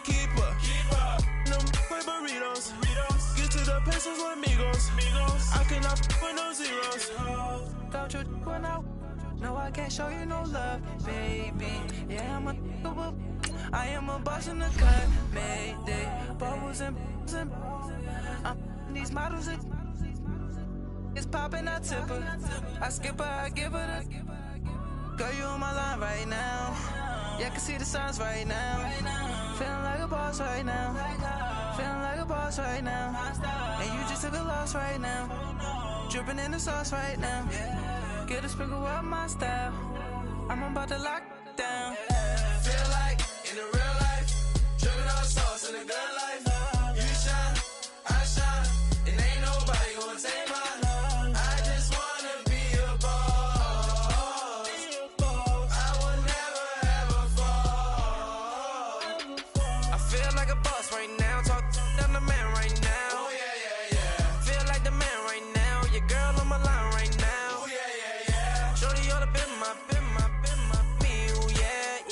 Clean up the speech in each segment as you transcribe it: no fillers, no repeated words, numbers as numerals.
keeper. Them play burritos. Get to the pesos with amigos. I cannot with no zeros. Don't you run out? No, I can't show you no love, baby. Yeah, I am a boss in the cut, mayday. Bubbles and these models it's popping, I tip her. I skip her, I give her the. Girl, you on my line right now. Yeah, I can see the signs right now. Feeling like a boss right now. Feeling like a boss right now. And you just took a loss right now. Dripping in the sauce right now. Get a sprinkle up my style. I'm about to lock down. Feel like in the real life, dripping on sauce in the good life. You shine, I shine, and ain't nobody gonna take mine. I just wanna be a boss. I will never ever fall. I feel like a boss right now. Talk down the man right now. Oh yeah. Feel like the man right now. Your girl on my line right now. Oh yeah. Shorty ought to been my me. Ooh yeah.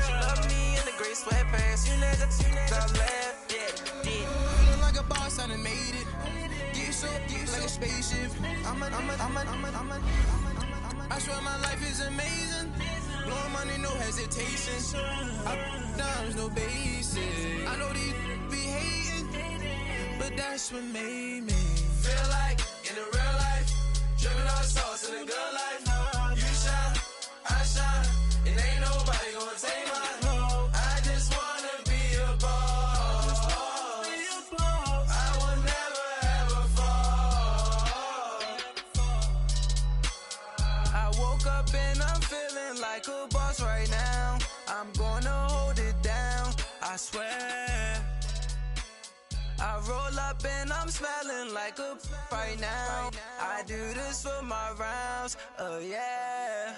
She love me in the gray sweatpants. You next, I left. Yeah. Feeling like a boss, I done made it. Get so like a spaceship. I swear my life is amazing. Blowing money, no hesitation. Dimes, no basic. I know these be hating, but that's what made me feel like in the real life, dripping on sauce in the good life. You shine, I shine, and ain't nobody gonna take mine. I just wanna be a boss. I will never ever fall. I woke up and I'm feeling like a boss right now. I'm gonna hold it down, I swear. I roll up and I'm smelling like a right now. I do this for my rounds, oh yeah.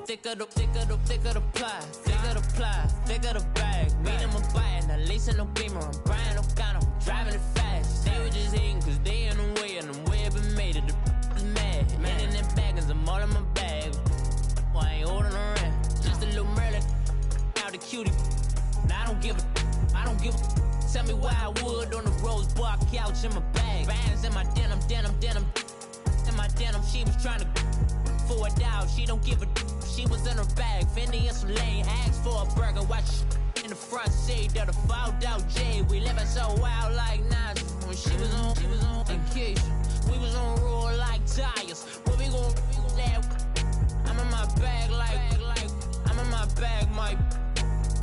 Thicker the pie, thicker the bag. Meet them a bite, now lace in no beamer. I'm buying no counter, I'm driving it fast. They were just hating cause they in the way, and the way I've been made it. The is mad. Man in them baggins, I'm all in my bag. Well, I ain't holding around. Just a little Merlin, out the cutie. Now I don't give a. Tell me why I would on the rose bar couch in my bag. Bands in my denim. In my denim, she was trying to for a doubt. She don't give a. She was in her bag, Fendi and some lane. Asked for a burger, watch in the front seat of the fouled out J. We living so wild like Nas. When she was on vacation, we was on roll like tires. Where we gon' that? I'm in my bag like I'm in my bag, Mike.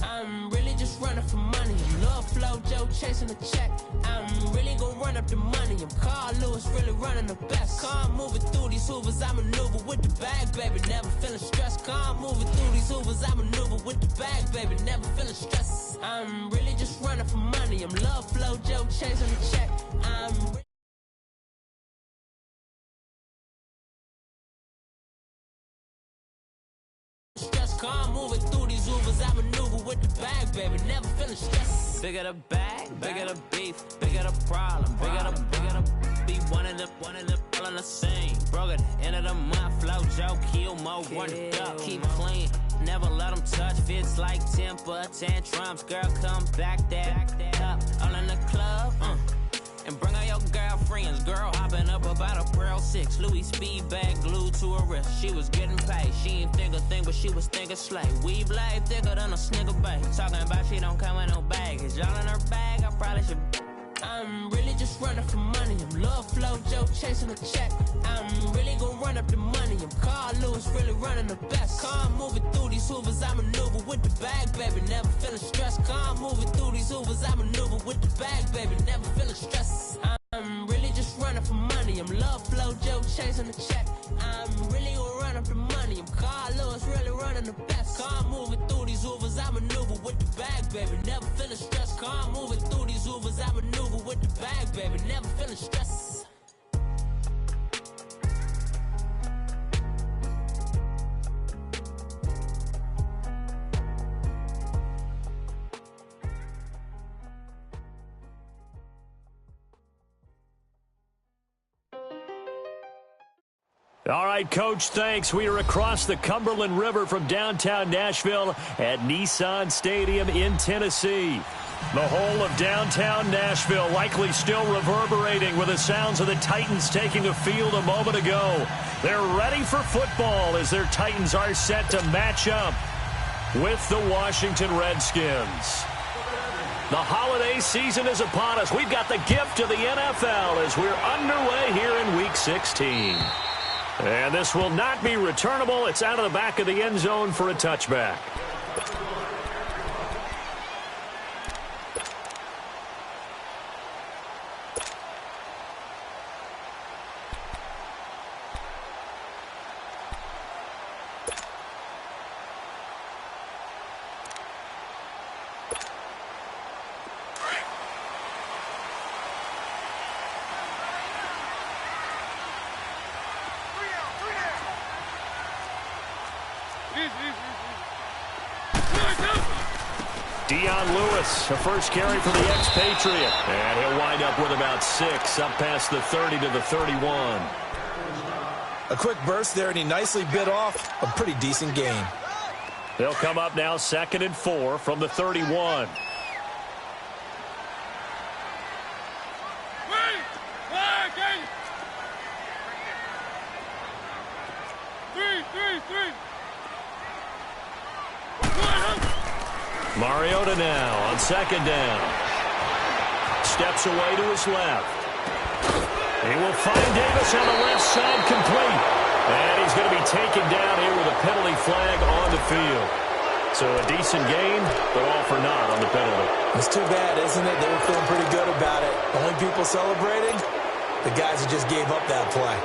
I'm really just running for money. I'm Love Flow Joe chasing the check. I'm really gon' run up the money. I'm Carl Lewis, really running the best. Car moving through these hoovers, I maneuver with the bag, baby. Never feeling stressed. Car moving through these hoovers, I maneuver with the bag, baby. Never feeling stressed. I'm really just running for money. I'm Love Flow Joe chasing the check. I'm stressed. Car moving through these hoovers, I maneuver with the bag, baby. Never feeling stressed. Bigger the bag, bigger the beef, bigger the problem, bigger the be one of the all in the same. Broke at the end of the month, Flow Joe, kill more, run it up, keep clean. Never let them touch, fits like temper tantrums. Girl, come back that up, all in the club, and bring all your girlfriends. Girl hopping up about a Pearl 6 Louis speed bag glued to her wrist. She was getting paid, she ain't think a thing, but she was thinking slay. We blade thicker than a snicker bag. Talking about she don't come with no baggage. Y'all in her bag, I probably should. I'm really just running for money. I'm Love Flow Joe chasing a check. I'm really gon' run up the money. I'm Carl Lewis, really running the best. Car moving through these hoovers, I maneuver with the bag, baby. Never feeling stressed. Car moving through these hoovers, I maneuver with the bag, baby. Never feeling stressed. I'm really just running for money. I'm Love Flow Joe chasing the check. I'm really gon' run up the money. I'm Carl Lewis, really running the best. Car moving through these hoovers, I maneuver with the bag, baby. Never feeling stressed. Car moving through these hoovers, I maneuver with baby, never feeling stress. All right, Coach, thanks. We are across the Cumberland River from downtown Nashville at Nissan Stadium in Tennessee. The whole of downtown Nashville likely still reverberating with the sounds of the Titans taking the field a moment ago. They're ready for football as their Titans are set to match up with the Washington Redskins. The holiday season is upon us. We've got the gift of the NFL as we're underway here in Week 16. And this will not be returnable. It's out of the back of the end zone for a touchback. Lewis, a first carry for the expatriate. And he'll wind up with about 6, up past the 30 to the 31. A quick burst there, and he nicely bit off a pretty decent gain. They'll come up now 2nd and 4 from the 31. Mariota now on 2nd down. Steps away to his left. He will find Davis on the left side complete. And he's going to be taken down here with a penalty flag on the field. So a decent gain, but all for naught on the penalty. It's too bad, isn't it? They were feeling pretty good about it. Only people celebrating, the guys who just gave up that play.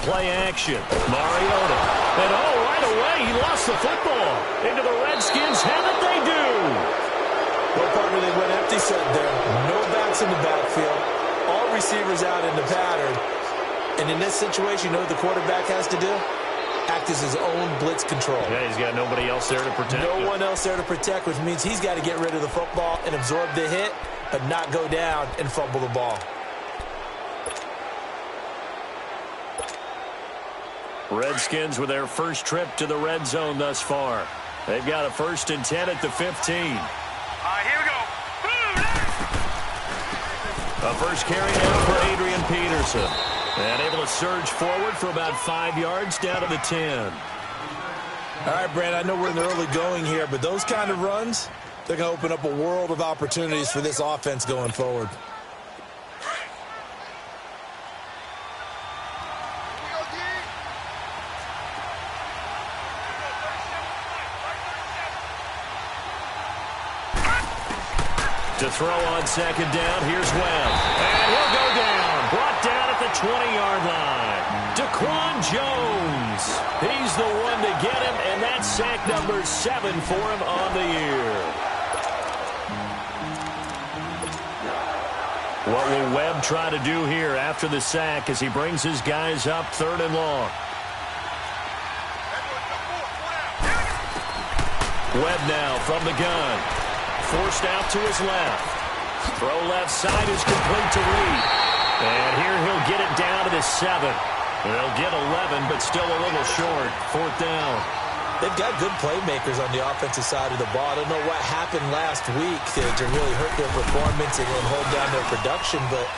Play action. Mariota. And right away, he lost the football. Into the Redskins' head that they do. Well, partner, they went empty set there. No backs in the backfield. All receivers out in the pattern. And in this situation, you know what the quarterback has to do? Act as his own blitz control. Yeah, he's got nobody else there to protect. No one else there to protect, which means he's got to get rid of the football and absorb the hit, but not go down and fumble the ball. Redskins with their first trip to the red zone thus far. They've got a 1st and 10 at the 15. Here we go. A first carry now for Adrian Peterson. And able to surge forward for about 5 yards down to the 10. All right, Brand, I know we're in the early going here, but those kind of runs, they're going to open up a world of opportunities for this offense going forward. To throw on 2nd down, here's Webb. And he'll go down. Brought down at the 20-yard line. Daquan Jones. He's the one to get him, and that's sack number 7 for him on the year. What will Webb try to do here after the sack as he brings his guys up 3rd and long? Webb now from the gun. Forced out to his left. Throw left side is complete to Reed. And here he'll get it down to the 7. They'll get 11, but still a little short. 4th down. They've got good playmakers on the offensive side of the ball. I don't know what happened last week to really hurt their performance and hold down their production, but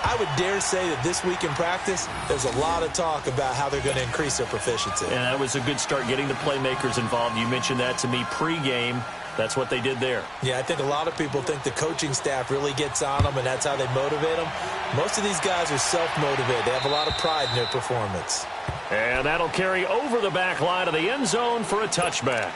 I would dare say that this week in practice, there's a lot of talk about how they're going to increase their proficiency. And that was a good start getting the playmakers involved. You mentioned that to me pregame. That's what they did there. Yeah, I think a lot of people think the coaching staff really gets on them, and that's how they motivate them. Most of these guys are self-motivated. They have a lot of pride in their performance. And that'll carry over the back line of the end zone for a touchback.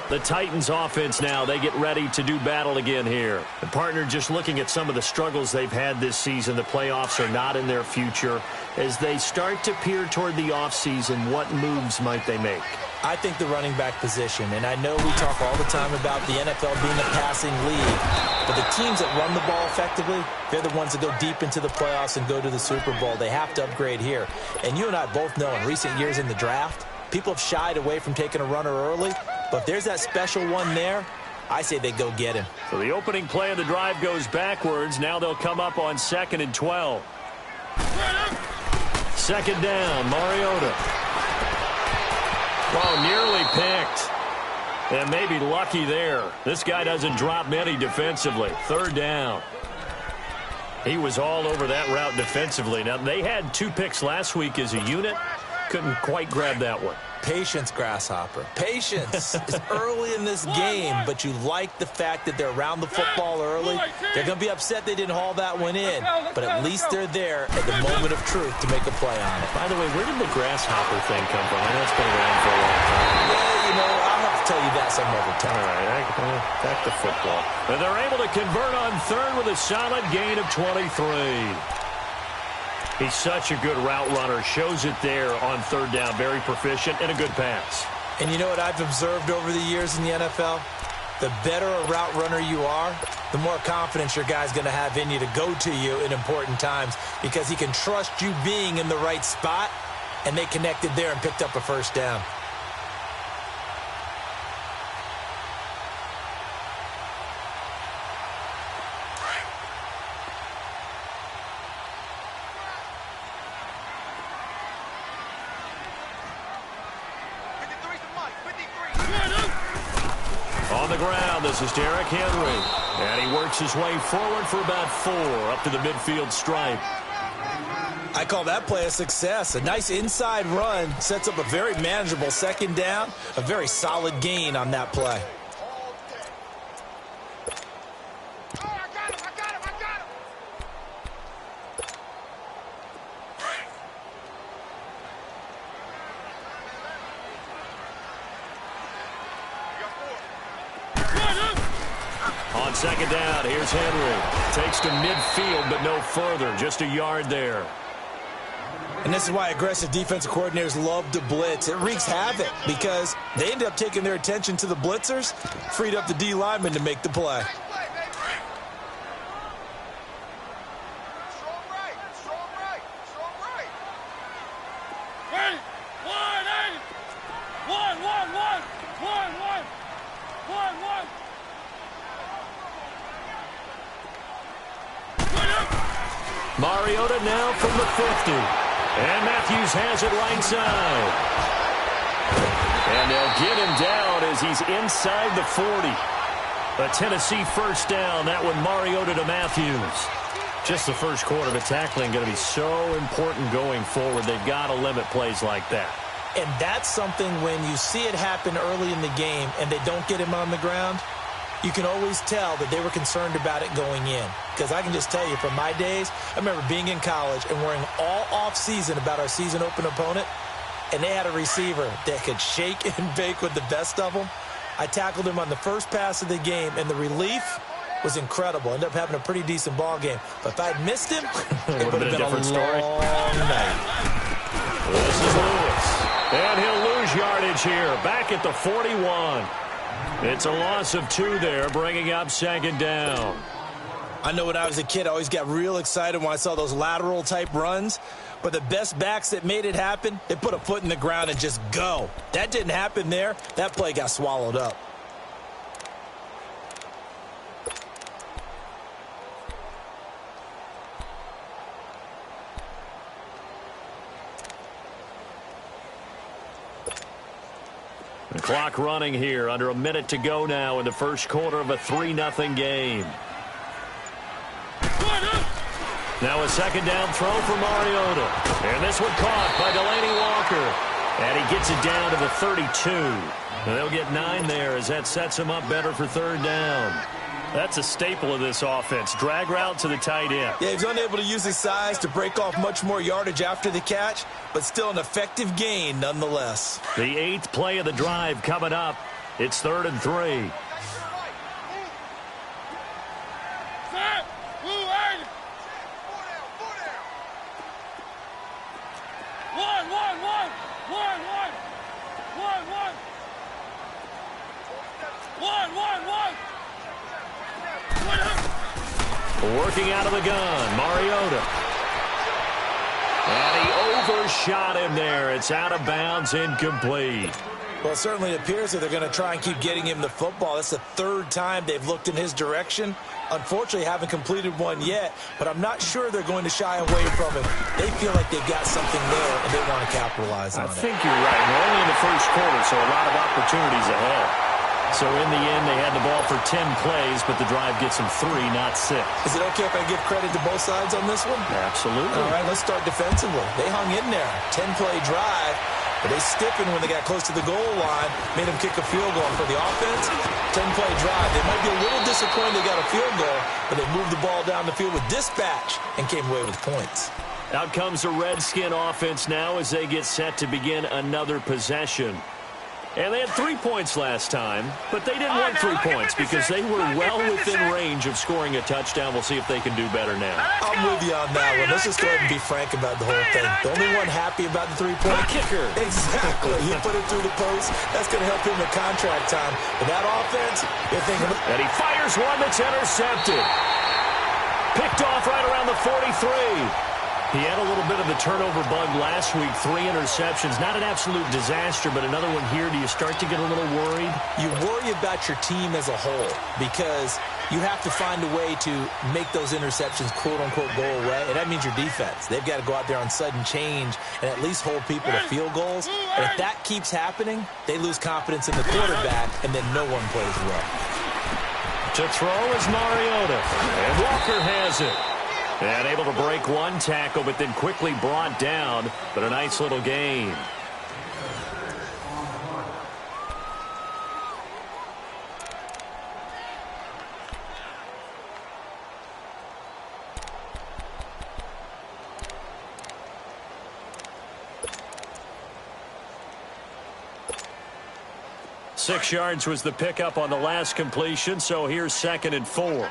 The Titans offense now, they get ready to do battle again here. The partner, just looking at some of the struggles they've had this season, the playoffs are not in their future. As they start to peer toward the offseason, what moves might they make? I think the running back position, and I know we talk all the time about the NFL being a passing league, but the teams that run the ball effectively, they're the ones that go deep into the playoffs and go to the Super Bowl. They have to upgrade here. And you and I both know in recent years in the draft, people have shied away from taking a runner early, but if there's that special one there, I say they go get him. So the opening play of the drive goes backwards. Now they'll come up on 2nd and 12. Second down, Mariota. Whoa, nearly picked. And maybe lucky there. This guy doesn't drop many defensively. Third down. He was all over that route defensively. Now, they had 2 picks last week as a unit. Couldn't quite grab that one. Patience, Grasshopper. Patience. It's early in this game, but you like the fact that they're around the football early. They're going to be upset they didn't haul that one in, but at least they're there at the moment of truth to make a play on it. By the way, where did the Grasshopper thing come from? I know it's been around for a long time. Yeah, you know, I'll have to tell you that some other time. All right, back to football. And they're able to convert on third with a solid gain of 23. He's such a good route runner. Shows it there on third down. Very proficient and a good pass. And you know what I've observed over the years in the NFL? The better a route runner you are, the more confidence your guy's going to have in you to go to you in important times because he can trust you being in the right spot, and they connected there and picked up a first down. On the ground, this is Derrick Henry. And he works his way forward for about 4 up to the midfield stripe. I call that play a success. A nice inside run sets up a very manageable second down. A very solid gain on that play. On second down, here's Henry. Takes to midfield, but no further. Just a yard there. And this is why aggressive defensive coordinators love to blitz. It wreaks havoc because they end up taking their attention to the blitzers, freed up the D lineman to make the play. Mariota now from the 50. And Matthews has it right side. And they'll get him down as he's inside the 40. A Tennessee first down. That one Mariota to Matthews. Just the first quarter of a tackling going to be so important going forward. They've got to limit plays like that. And that's something when you see it happen early in the game and they don't get him on the ground, you can always tell that they were concerned about it going in. Because I can just tell you from my days, I remember being in college and worrying all off-season about our season open opponent, and they had a receiver that could shake and bake with the best of them. I tackled him on the first pass of the game, and the relief was incredible. Ended up having a pretty decent ball game. But if I'd missed him, it would have been a different story. Night. This is Lewis. And he'll lose yardage here. Back at the 41. It's a loss of 2 there, bringing up second down. I know when I was a kid, I always got real excited when I saw those lateral-type runs. But the best backs that made it happen, they put a foot in the ground and just go. That didn't happen there. That play got swallowed up. The clock running here, under a minute to go now in the first quarter of a 3-0 game. Now a second down throw for Mariota. And this one caught by Delaney Walker. And he gets it down to the 32. And they'll get 9 there as that sets him up better for third down. That's a staple of this offense. Drag route to the tight end. Yeah, he's unable to use his size to break off much more yardage after the catch, but still an effective gain nonetheless. The 8th play of the drive coming up. It's 3rd and 3. Working out of the gun, Mariota. And he overshot him there. It's out of bounds, incomplete. Well, it certainly appears that they're going to try and keep getting him the football. That's the 3rd time they've looked in his direction. Unfortunately, haven't completed one yet, but I'm not sure they're going to shy away from it. They feel like they've got something there, and they want to capitalize on it. I think you're right. We're only in the first quarter, so a lot of opportunities ahead. So in the end, they had the ball for 10 plays, but the drive gets them 3, not 6. Is it okay if I give credit to both sides on this one? Absolutely. All right, let's start defensively. They hung in there. 10-play drive, but they stiffened when they got close to the goal line, made them kick a field goal. For the offense, 10-play drive. They might be a little disappointed they got a field goal, but they moved the ball down the field with dispatch and came away with points. Out comes the Redskin offense now as they get set to begin another possession. And they had 3 points last time, but they didn't want 3 points because they were well within range of scoring a touchdown. We'll see if they can do better now. I'm with you on that one. Let's just go ahead and be frank about the whole thing. The only one happy about the 3-point kicker. Exactly. He put it through the post. That's going to help him with contract time. But that offense, they're thinking. And he fires one that's intercepted. Picked off right around the 43. He had a little bit of the turnover bug last week, 3 interceptions. Not an absolute disaster, but another one here. Do you start to get a little worried? You worry about your team as a whole because you have to find a way to make those interceptions, quote-unquote, go away, and that means your defense. They've got to go out there on sudden change and at least hold people to field goals. And if that keeps happening, they lose confidence in the quarterback, and then no one plays well. To throw is Mariota, and Walker has it. And able to break one tackle, but then quickly brought down. But a nice little gain. Six yards was the pickup on the last completion, so here's 2nd and 4.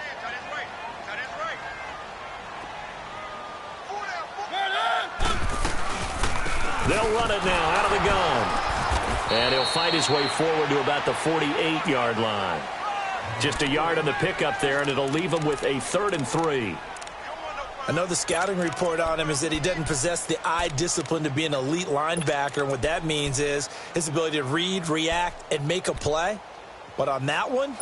They'll run it now out of the gun. And he'll fight his way forward to about the 48-yard line. Just a yard on the pickup there, and it'll leave him with a 3rd and 3. I know the scouting report on him is that he doesn't possess the eye discipline to be an elite linebacker. And what that means is his ability to read, react, and make a play. But on that one,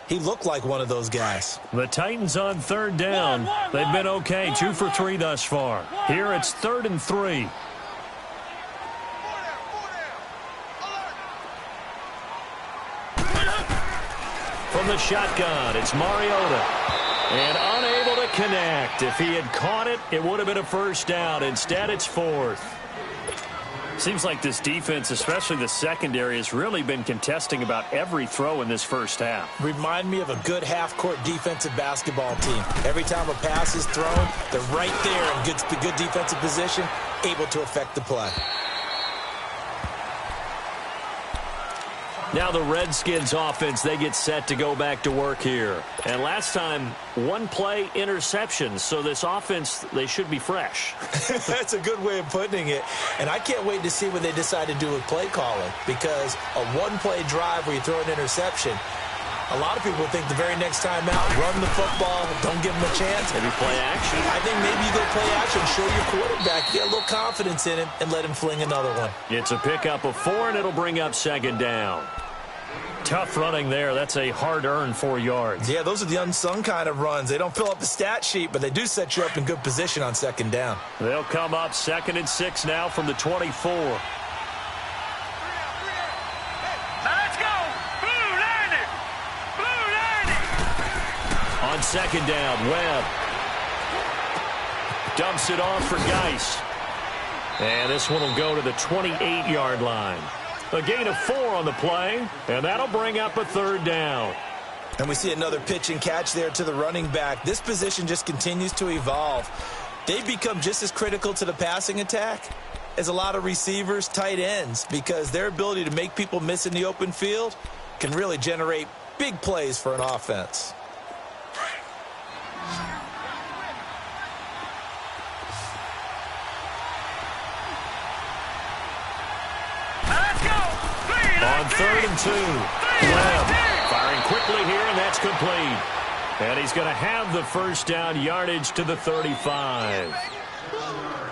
he looked like one of those guys. The Titans on 3rd down. They've been okay, 2 for 3 thus far. Here it's 3rd and 3. From the shotgun, it's Mariota. And unable to connect. If he had caught it, it would have been a 1st down. Instead, it's 4th. Seems like this defense, especially the secondary, has really been contesting about every throw in this first half. Remind me of a good half-court defensive basketball team. Every time a pass is thrown, they're right there in good defensive position, able to affect the play. Now the Redskins offense, they get set to go back to work here. And last time, 1-play interception. So this offense, they should be fresh. That's a good way of putting it. And I can't wait to see what they decide to do with play calling. Because a 1-play drive where you throw an interception, a lot of people think the very next time out, run the football, don't give them a chance. Maybe play action. I think maybe you go play action, show your quarterback, get a little confidence in him, and let him fling another one. It's a pickup of 4, and it'll bring up 2nd down. Tough running there. That's a hard-earned 4 yards. Yeah, those are the unsung kind of runs. They don't fill up the stat sheet, but they do set you up in good position on 2nd down. They'll come up 2nd and 6 now from the 24. Let's go! Blue 90! Blue 90! On 2nd down, Webb dumps it off for Geis. And this one will go to the 28-yard line. A gain of 4 on the play, and that'll bring up a 3rd down. And we see another pitch and catch there to the running back. This position just continues to evolve. They've become just as critical to the passing attack as a lot of receivers, tight ends, because their ability to make people miss in the open field can really generate big plays for an offense. On 3rd and 2, Webb firing quickly here, and that's complete. And he's going to have the first down yardage to the 35.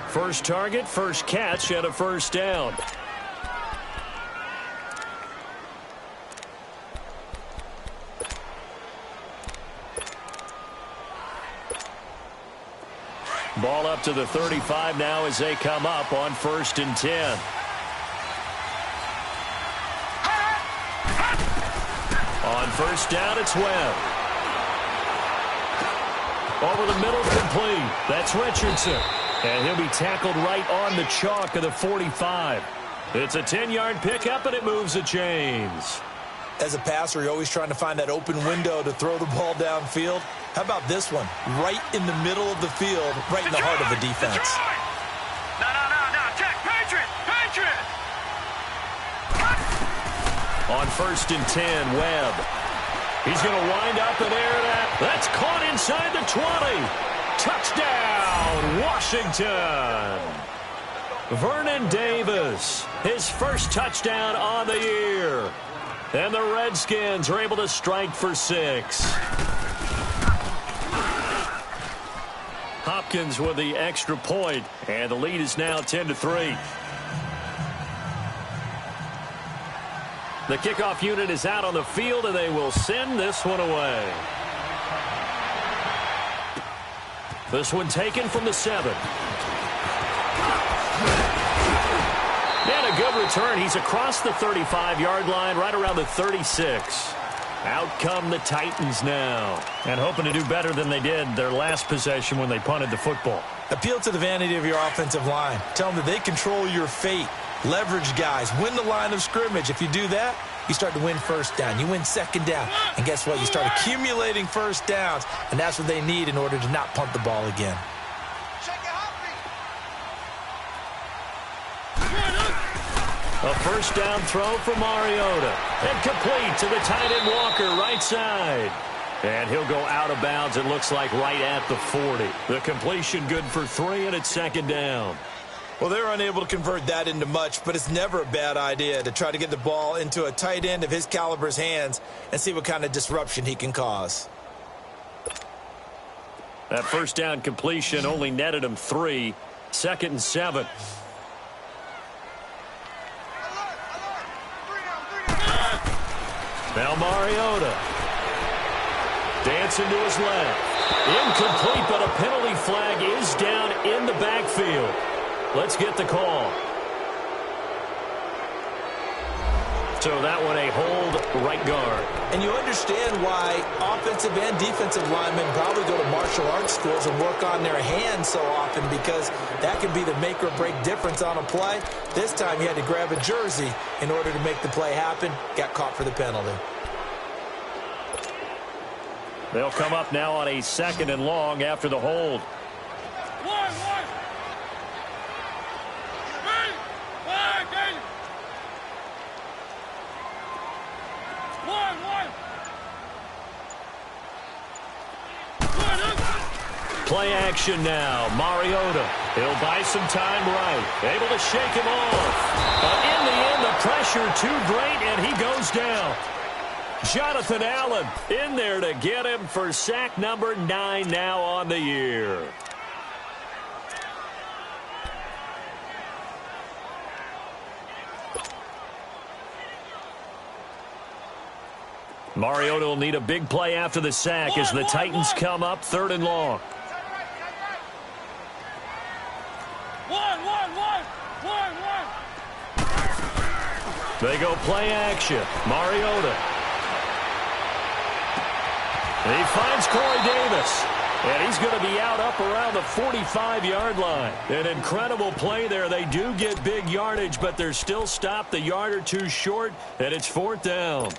First target, first catch, and a first down. Ball up to the 35 now as they come up on 1st and 10. On first down, it's Webb. Over the middle, complete. That's Richardson. And he'll be tackled right on the chalk of the 45. It's a 10-yard pickup, and it moves the chains. As a passer, you're always trying to find that open window to throw the ball downfield. How about this one? Right in the middle of the field, right in the heart of the defense. No. Check. Patriot. On 1st and 10, Webb. He's going to wind up and air that. That's caught inside the 20. Touchdown, Washington. Vernon Davis, his first touchdown on the year. And the Redskins are able to strike for 6. Hopkins with the extra point, and the lead is now 10-3. The kickoff unit is out on the field, and they will send this one away. This one taken from the 7. And a good return. He's across the 35-yard line, right around the 36. Out come the Titans now, and hoping to do better than they did their last possession when they punted the football. Appeal to the vanity of your offensive line. Tell them that they control your fate. Leverage guys. Win the line of scrimmage. If you do that, you start to win first down. You win 2nd down. And guess what? You start accumulating first downs, and that's what they need in order to not punt the ball again. A first down throw for Mariota. And complete to the tight end Walker, right side. And he'll go out of bounds, it looks like, right at the 40. The completion good for 3, and it's 2nd down. Well, they're unable to convert that into much, but it's never a bad idea to try to get the ball into a tight end of his caliber's hands and see what kind of disruption he can cause. That first down completion only netted him 3. 2nd and 7. Now Mariota. Dancing to his left. Incomplete, but a penalty flag is down in the backfield. Let's get the call. So that one a hold, right guard. And you understand why offensive and defensive linemen probably go to martial arts schools and work on their hands so often, because that can be the make or break difference on a play. This time he had to grab a jersey in order to make the play happen. Got caught for the penalty. They'll come up now on a 2nd and long after the hold. Play action now. Mariota. He'll buy some time right. Able to shake him off. But in the end, the pressure too great, and he goes down. Jonathan Allen in there to get him for sack number 9 now on the year. Mariota will need a big play after the sack as the Titans come up 3rd and long. They go play action. Mariota. And he finds Corey Davis. And he's going to be out up around the 45-yard line. An incredible play there. They do get big yardage, but they're still stopped a yard or two short, and it's 4th down.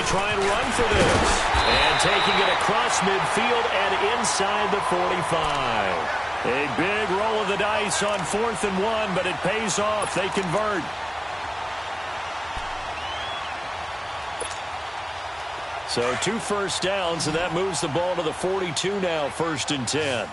try and run for this. And taking it across midfield and inside the 45. A big roll of the dice on 4th and 1, but it pays off. They convert. So 2 first downs, and that moves the ball to the 42 now, 1st and 10.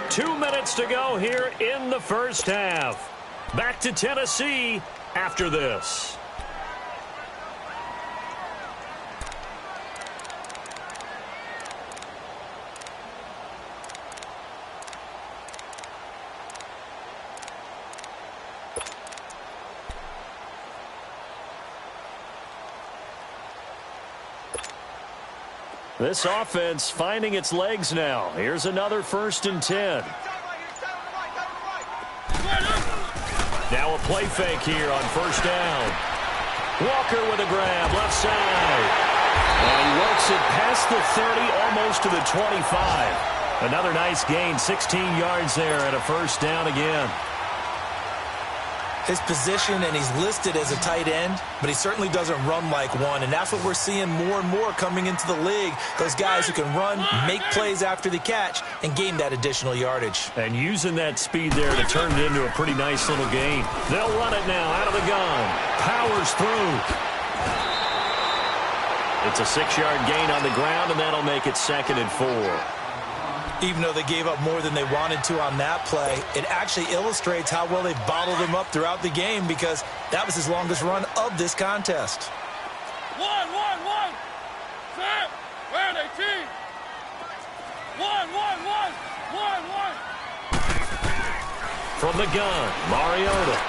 2 minutes to go here in the first half. Back to Tennessee after this. This offense finding its legs now. Here's another 1st and 10. Now a play fake here on 1st down. Walker with a grab, left side. And he works it past the 30, almost to the 25. Another nice gain, 16 yards there and a 1st down again. His position, and he's listed as a tight end, but he certainly doesn't run like one, and that's what we're seeing more and more coming into the league. Those guys who can run, make plays after the catch, and gain that additional yardage. And using that speed there to turn it into a pretty nice little gain. They'll run it now out of the gun. Powers through. It's a 6-yard gain on the ground, and that'll make it 2nd and 4. Even though they gave up more than they wanted to on that play, it actually illustrates how well they've bottled him up throughout the game, because that was his longest run of this contest. 1, 1, 1. Set. Where are they, team? 1, 1, 1. 1, 1. From the gun, Mariota.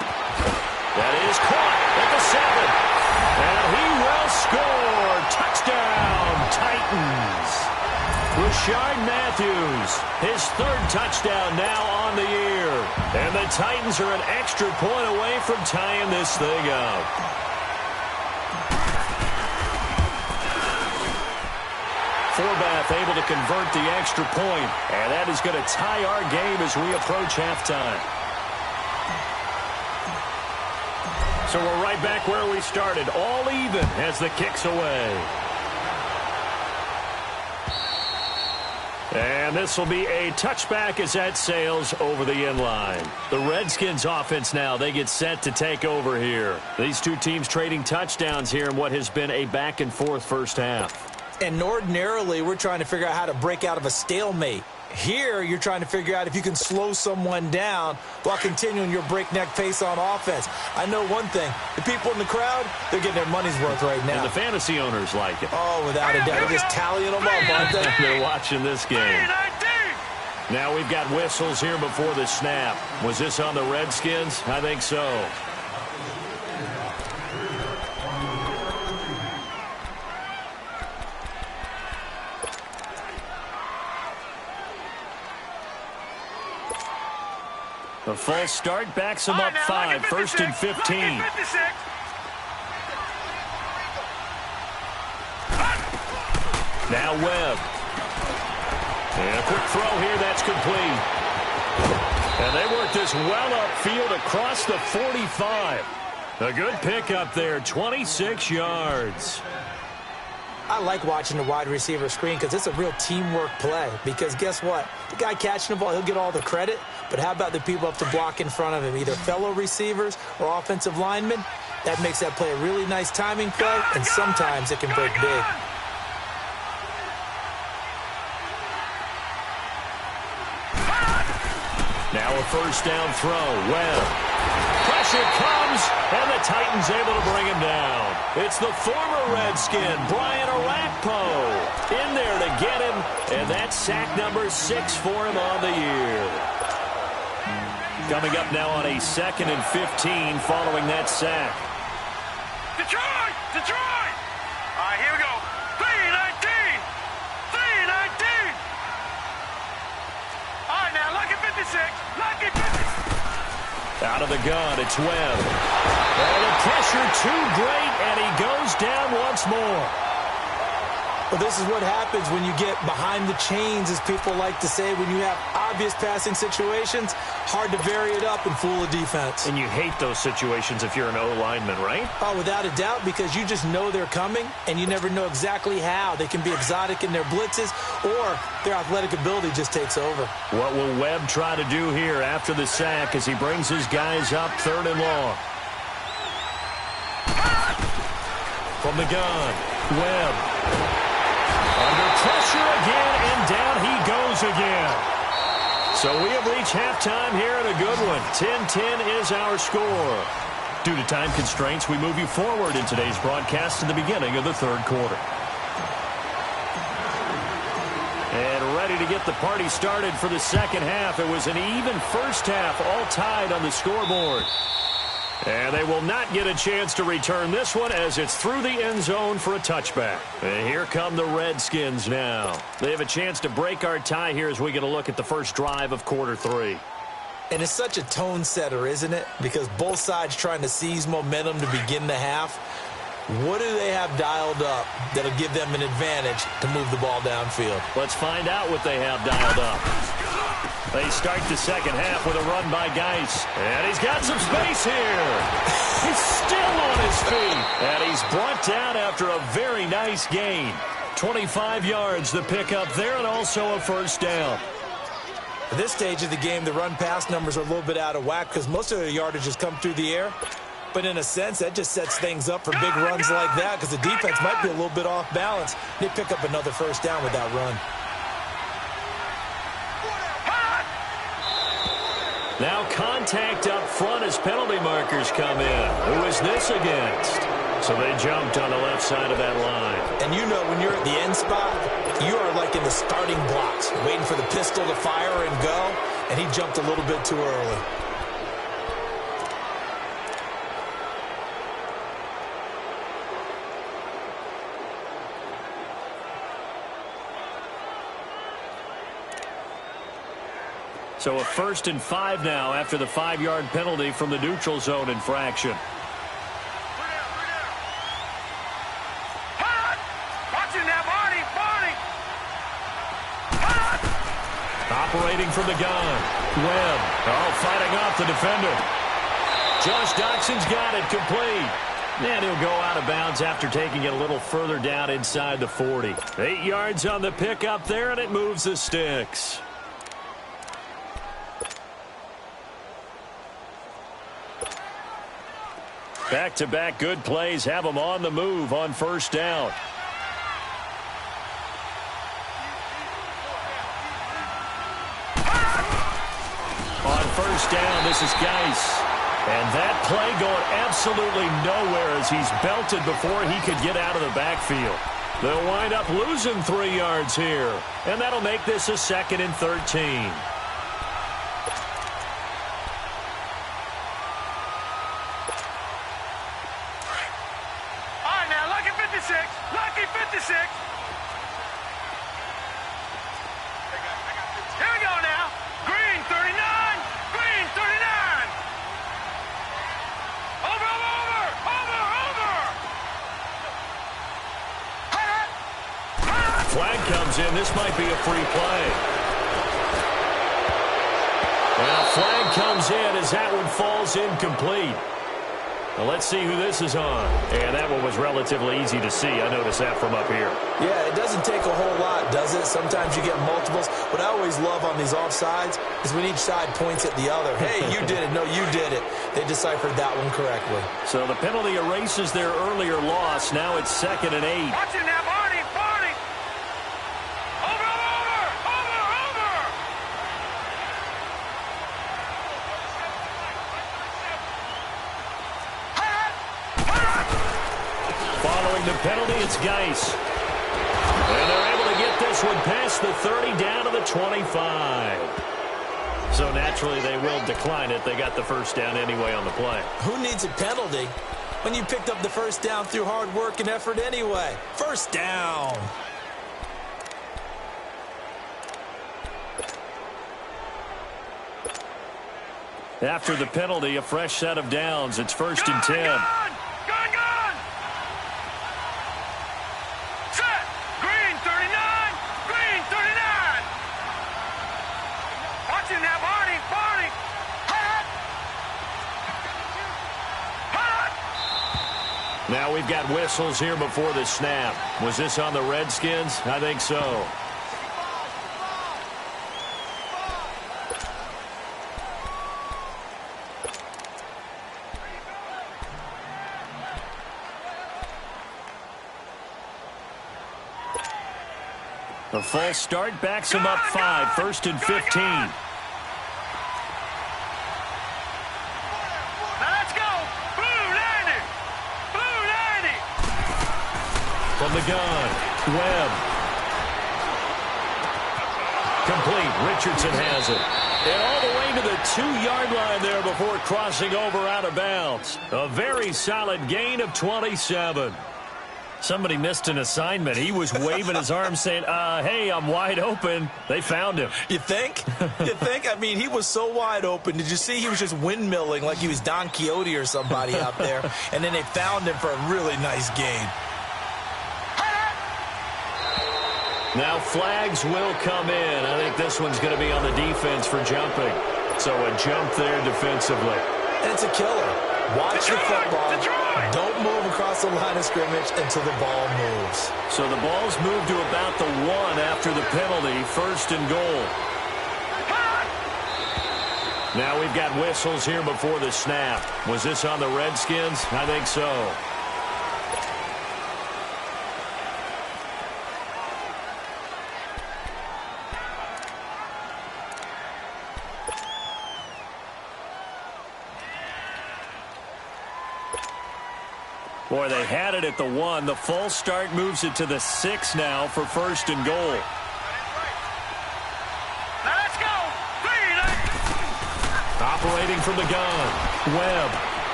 That is caught at the 7. And he will score. Touchdown, Titans. Rashard Matthews, his 3rd touchdown now on the year. And the Titans are an extra point away from tying this thing up. Forbath able to convert the extra point, and that is going to tie our game as we approach halftime. So we're right back where we started, all even as the kick's away. And this will be a touchback as that sails over the end line. The Redskins offense now, they get set to take over here. These two teams trading touchdowns here in what has been a back-and-forth first half. And ordinarily, we're trying to figure out how to break out of a stalemate. Here, you're trying to figure out if you can slow someone down while continuing your breakneck pace on offense. I know one thing. The people in the crowd, they're getting their money's worth right now. And the fantasy owners like it. Oh, without a doubt. They're just tallying them up, aren't they? They're watching this game. Now we've got whistles here before the snap. Was this on the Redskins? I think so. A false start backs him up 5, 1st and 15. Now Webb. And a quick throw here, that's complete. And they work this well upfield across the 45. A good pickup there, 26 yards. I like watching the wide receiver screen because it's a real teamwork play. Because guess what? The guy catching the ball, he'll get all the credit. But how about the people up to block in front of him, either fellow receivers or offensive linemen? That makes that play a really nice timing play, and sometimes it can break big. Now a 1st down throw. Webb. Pressure comes, and the Titans able to bring him down. It's the former Redskin, Brian Orakpo, in there to get him, and that's sack number 6 for him on the year. Coming up now on a 2nd and 15 following that sack. Detroit! Detroit! All right, here we go. 3-19! 3-19! All right, now, lucky 56. Lucky 56. Out of the gun, it's Webb. And the pressure too great, and he goes down once more. Well, this is what happens when you get behind the chains, as people like to say, when you have obvious passing situations, hard to vary it up and fool a defense. And you hate those situations if you're an O-lineman, right? Oh, without a doubt, because you just know they're coming, and you never know exactly how. They can be exotic in their blitzes, or their athletic ability just takes over. What will Webb try to do here after the sack as he brings his guys up 3rd and long? From the gun, Webb. Under pressure again, and down he goes again. So we have reached halftime here in a good one. 10-10 is our score. Due to time constraints, we move you forward in today's broadcast to the beginning of the 3rd quarter. And ready to get the party started for the 2nd half. It was an even first half, all tied on the scoreboard. And they will not get a chance to return this one as it's through the end zone for a touchback. And here come the Redskins now. They have a chance to break our tie here as we get a look at the first drive of quarter 3. And it's such a tone setter, isn't it? Because both sides trying to seize momentum to begin the half. What do they have dialed up that'll give them an advantage to move the ball downfield? Let's find out what they have dialed up. They start the 2nd half with a run by Geis. And he's got some space here. He's still on his feet. And he's brought down after a very nice gain. 25 yards the pickup there, and also a first down. At this stage of the game, the run-pass numbers are a little bit out of whack because most of their yardage has come through the air. But in a sense, that just sets things up for big runs like that because the defense might be a little bit off balance. They pick up another first down with that run. Now contact up front as penalty markers come in. Who is this against? So they jumped on the left side of that line. And you know when you're at the end spot, you are like in the starting blocks, waiting for the pistol to fire and go, and he jumped a little bit too early. So a 1st and 5 now after the 5-yard penalty from the neutral zone infraction. Operating from the gun. Webb. Oh, fighting off the defender. Josh Doxson's got it complete. And he'll go out of bounds after taking it a little further down inside the 40. 8 yards on the pickup there, and it moves the sticks. Back-to-back good plays have them on the move on first down. On first down, this is Geis. And that play going absolutely nowhere as he's belted before he could get out of the backfield. They'll wind up losing 3 yards here. And that'll make this a 2nd and 13. Lucky 56. Here we go now. Green 39. Green 39. Over. Flag comes in. This might be a free play. Well, flag comes in as that one falls incomplete. Well, let's see who this is on. And that one was relatively easy to see. I noticed that from up here. Yeah, it doesn't take a whole lot, does it? Sometimes you get multiples. What I always love on these offsides is when each side points at the other. Hey, you did it. No, you did it. They deciphered that one correctly. So the penalty erases their earlier loss. Now it's 2nd and 8. Watch it now, Barney. Over. Following the penalty, it's Geis. And they're able to get this one past the 30 down to the 25. So naturally they will decline it. They got the first down anyway on the play. Who needs a penalty when you picked up the first down through hard work and effort anyway? First down. After the penalty, a fresh set of downs. It's 1st and 10. Gun! Set! Green 39! Green 39! Now we've got whistles here before the snap. Was this on the Redskins? I think so. The false start backs him up 5, 1st and 15. From the gun, Webb. Complete. Richardson has it. And all the way to the 2-yard line there before crossing over out of bounds. A very solid gain of 27. Somebody missed an assignment. He was waving his arms saying, hey, I'm wide open. They found him. You think? You think? I mean, he was so wide open. Did you see he was just windmilling like he was Don Quixote or somebody out there? And then they found him for a really nice gain. Now flags will come in. I think this one's going to be on the defense for jumping. So a jump there defensively. And it's a killer. Watch the football. Don't move across the line of scrimmage until the ball moves. So the ball's moved to about the 1 after the penalty, 1st and goal. Now we've got whistles here before the snap. Was this on the Redskins? I think so. Boy, they had it at the 1. The false start moves it to the 6 now for 1st and goal. Let's go! Operating from the gun. Webb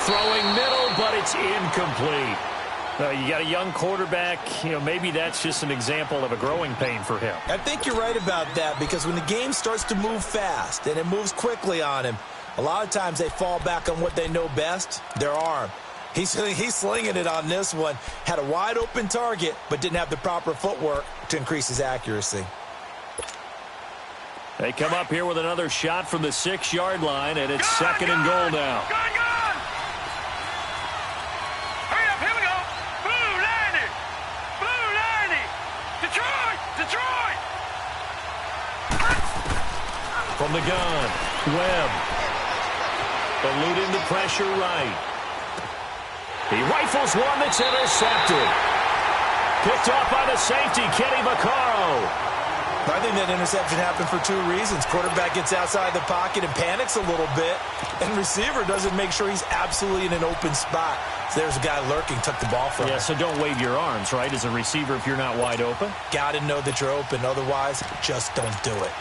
throwing middle, but it's incomplete. You got a young quarterback. Maybe that's just an example of a growing pain for him. I think you're right about that, because when the game starts to move fast and it moves quickly on him, a lot of times they fall back on what they know best, their arm. He's slinging it on this one. Had a wide open target, but didn't have the proper footwork to increase his accuracy. They come up here with another shot from the 6-yard line, and it's 2nd and goal now. Gun! Hurry up, here we go! Blue 90! Blue 90! Detroit! From the gun, Webb. Eluding the pressure right. He rifles one that's intercepted. Picked off by the safety, Kenny Vaccaro. I think that interception happened for 2 reasons. Quarterback gets outside the pocket and panics a little bit, and receiver doesn't make sure he's absolutely in an open spot. So there's a guy lurking, took the ball from him. Yeah, so don't wave your arms, right, as a receiver if you're not wide open. Got to know that you're open. Otherwise, just don't do it.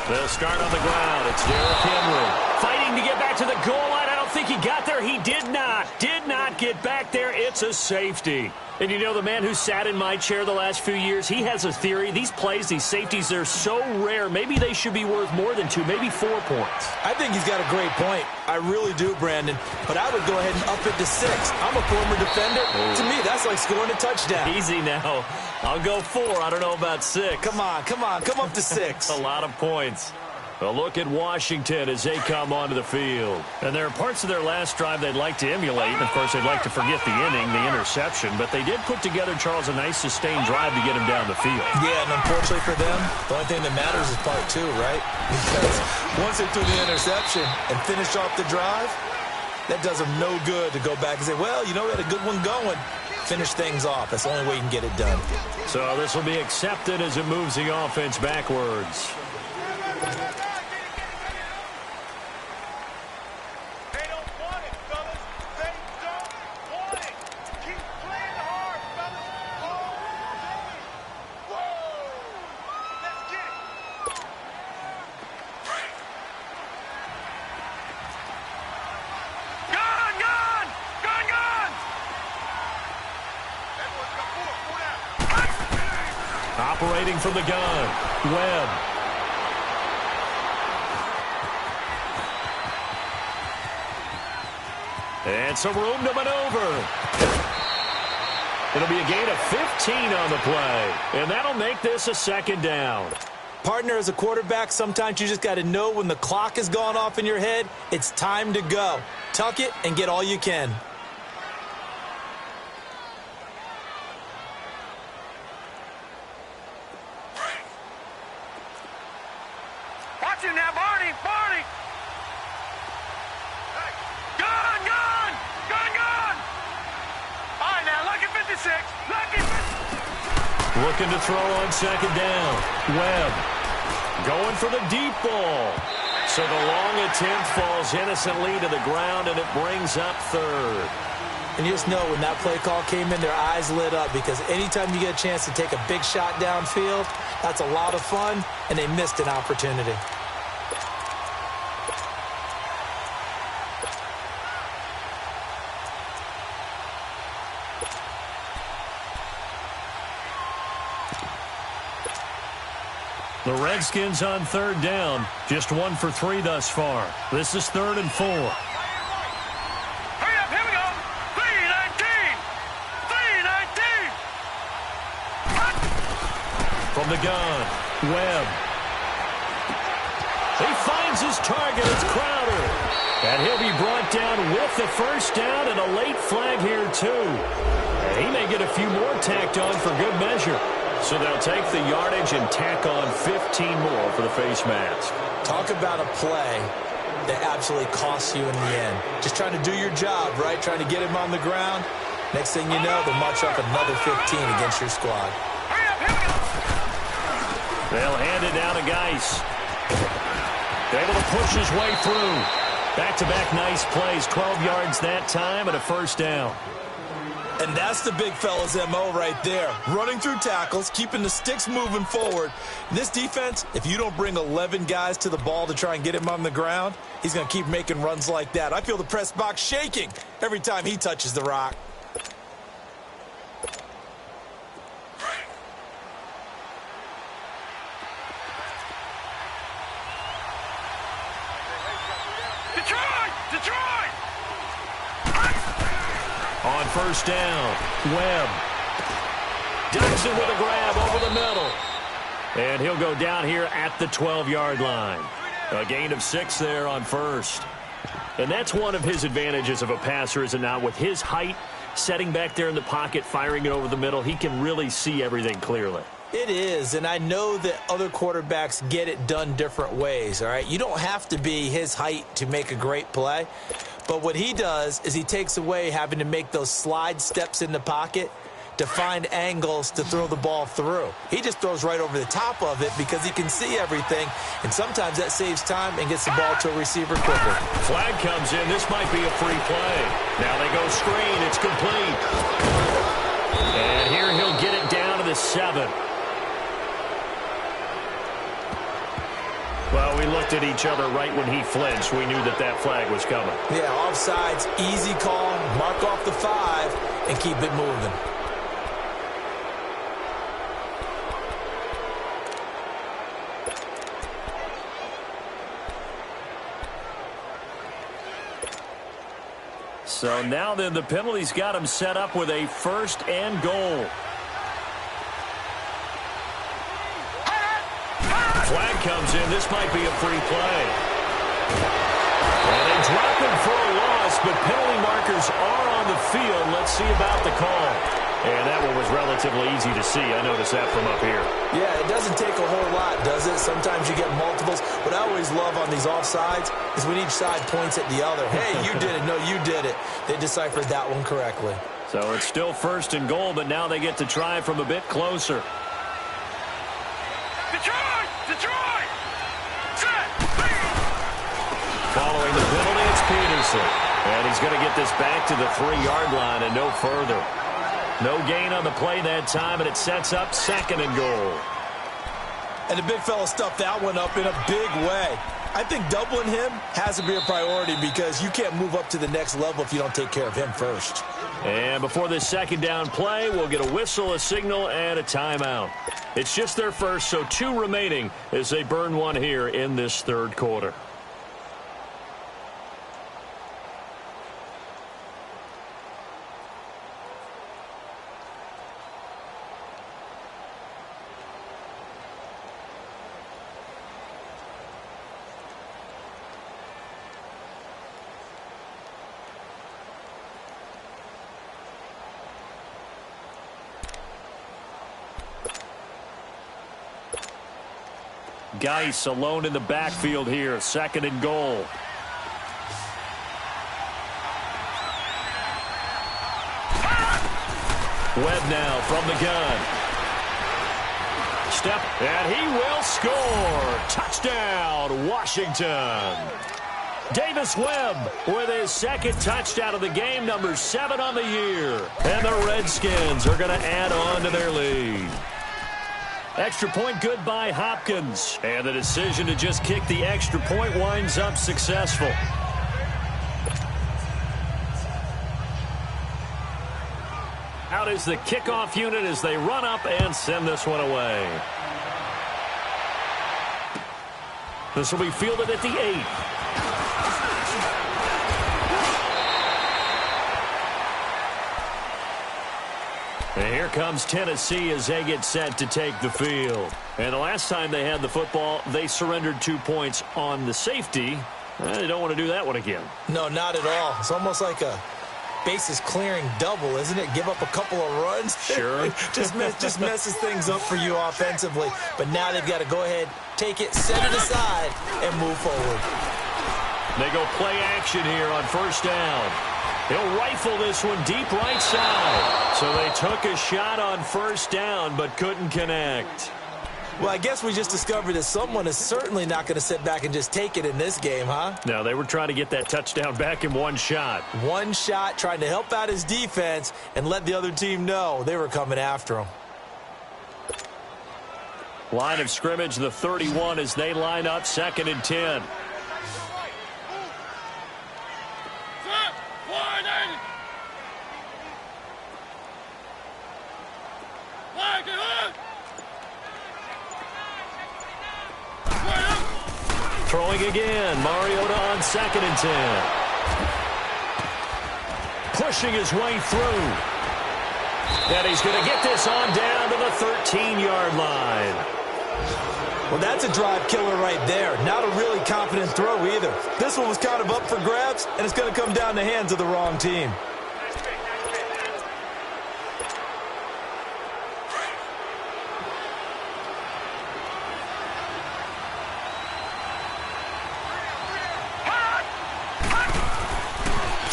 They'll start on the ground. It's Derrick Henry fighting to get back to the goal line. I don't think he got there. He did not get back there. It's a safety. And you know, the man who sat in my chair the last few years, he has a theory. These plays, these safeties, they're so rare. Maybe they should be worth more than 2, maybe 4 points. I think he's got a great point. I really do, Brandon. But I would go ahead and up it to 6. I'm a former defender. To me, that's like scoring a touchdown. Easy now. I'll go 4. I don't know about 6. Come on. Come up to 6. A lot of points. A look at Washington as they come onto the field. And there are parts of their last drive they'd like to emulate. And, of course, they'd like to forget the inning, the interception. But they did put together, Charles, a nice sustained drive to get him down the field. Yeah, and unfortunately for them, the only thing that matters is part 2, right? Because once they threw the interception and finished off the drive, that does them no good to go back and say, well, we had a good one going. Finish things off. That's the only way you can get it done. So this will be accepted as it moves the offense backwards. Operating from the gun, Webb. And some room to maneuver. It'll be a gain of 15 on the play, and that'll make this a second down. Partner, as a quarterback, sometimes you just got to know when the clock has gone off in your head, it's time to go. Tuck it and get all you can. Watch him now, Barney! Barney! Gun! Gun! Gun! Gun! All right, now, lucky 56. Lucky 56. Looking to throw on second down. Webb going for the deep ball. So the long attempt falls innocently to the ground, and it brings up third. And you just know when that play call came in, their eyes lit up, because anytime you get a chance to take a big shot downfield, that's a lot of fun, and they missed an opportunity. The Redskins on third down, just 1 for 3 thus far. This is 3rd and 4. Hurry up, here we go. 3-19. 3-19. From the gun, Webb. He finds his target. It's Crowder. And he'll be brought down with the first down, and a late flag here, too. And he may get a few more tacked on for good measure. So they'll take the yardage and tack on 15 more for the face mask. Talk about a play that absolutely costs you in the end. Just trying to do your job, right? Trying to get him on the ground. Next thing you know, they'll march up another 15 against your squad. Hurry up, here we go. They'll hand it down to Geis. Able to push his way through. Back-to-back nice plays. 12 yards that time and a first down. And that's the big fella's MO right there. Running through tackles, keeping the sticks moving forward. This defense, if you don't bring 11 guys to the ball to try and get him on the ground, he's going to keep making runs like that. I feel the press box shaking every time he touches the rock. Detroit! Detroit! On first down, Webb. Ducks it with a grab over the middle. And he'll go down here at the 12-yard line. A gain of 6 there on first. And that's one of his advantages of a passer, is it not? With his height, setting back there in the pocket, firing it over the middle, he can really see everything clearly. It is, and I know that other quarterbacks get it done different ways, all right? You don't have to be his height to make a great play. But what he does is he takes away having to make those slide steps in the pocket to find angles to throw the ball through. He just throws right over the top of it because he can see everything, and sometimes that saves time and gets the ball to a receiver quicker. Flag comes in. This might be a free play. Now they go screen. It's complete. And here he'll get it down to the 7. Well, we looked at each other right when he flinched. We knew that that flag was coming. Yeah, offsides, easy call, mark off the 5, and keep it moving. So now then, the penalty's got him set up with a 1st and goal. Flag comes in. This might be a free play. And they drop him for a loss, but penalty markers are on the field. Let's see about the call. And that one was relatively easy to see. I noticed that from up here. Yeah, it doesn't take a whole lot, does it? Sometimes you get multiples. What I always love on these offsides is when each side points at the other. Hey, you did it. No, you did it. They deciphered that one correctly. So it's still 1st and goal, but now they get to try from a bit closer. Detroit! Detroit! Set! Following the penalty, it's Peterson. And he's going to get this back to the 3-yard line and no further. No gain on the play that time, and it sets up 2nd and goal. And the big fella stuffed that one up in a big way. I think doubling him has to be a priority because you can't move up to the next level if you don't take care of him first. And before this 2nd down play, we'll get a whistle, a signal, and a timeout. It's just their first, so 2 remaining as they burn one here in this 3rd quarter. Geis alone in the backfield here. 2nd and goal. Webb now from the gun. Step, and he will score. Touchdown, Washington. Davis Webb with his 2nd touchdown of the game, number 7 on the year. And the Redskins are going to add on to their lead. Extra point good by Hopkins. And the decision to just kick the extra point winds up successful. Out is the kickoff unit as they run up and send this one away. This will be fielded at the 8. And here comes Tennessee as they get set to take the field. And the last time they had the football, they surrendered 2 points on the safety. They don't want to do that one again. No, not at all. It's almost like a bases clearing double, isn't it? Give up a couple of runs. Sure. just messes things up for you offensively. But now they've got to go ahead, take it, set it aside, and move forward. They go play action here on 1st down. He'll rifle this one deep right side. So they took a shot on 1st down but couldn't connect. Well, I guess we just discovered that someone is certainly not going to sit back and just take it in this game, huh? No, they were trying to get that touchdown back in one shot. One shot, trying to help out his defense and let the other team know they were coming after him. Line of scrimmage, the 31 as they line up 2nd and 10. Throwing again, Mariota on 2nd and 10. Pushing his way through. And he's going to get this on down to the 13-yard line. Well, that's a drive killer right there. Not a really confident throw either. This one was kind of up for grabs, and it's going to come down the hands of the wrong team.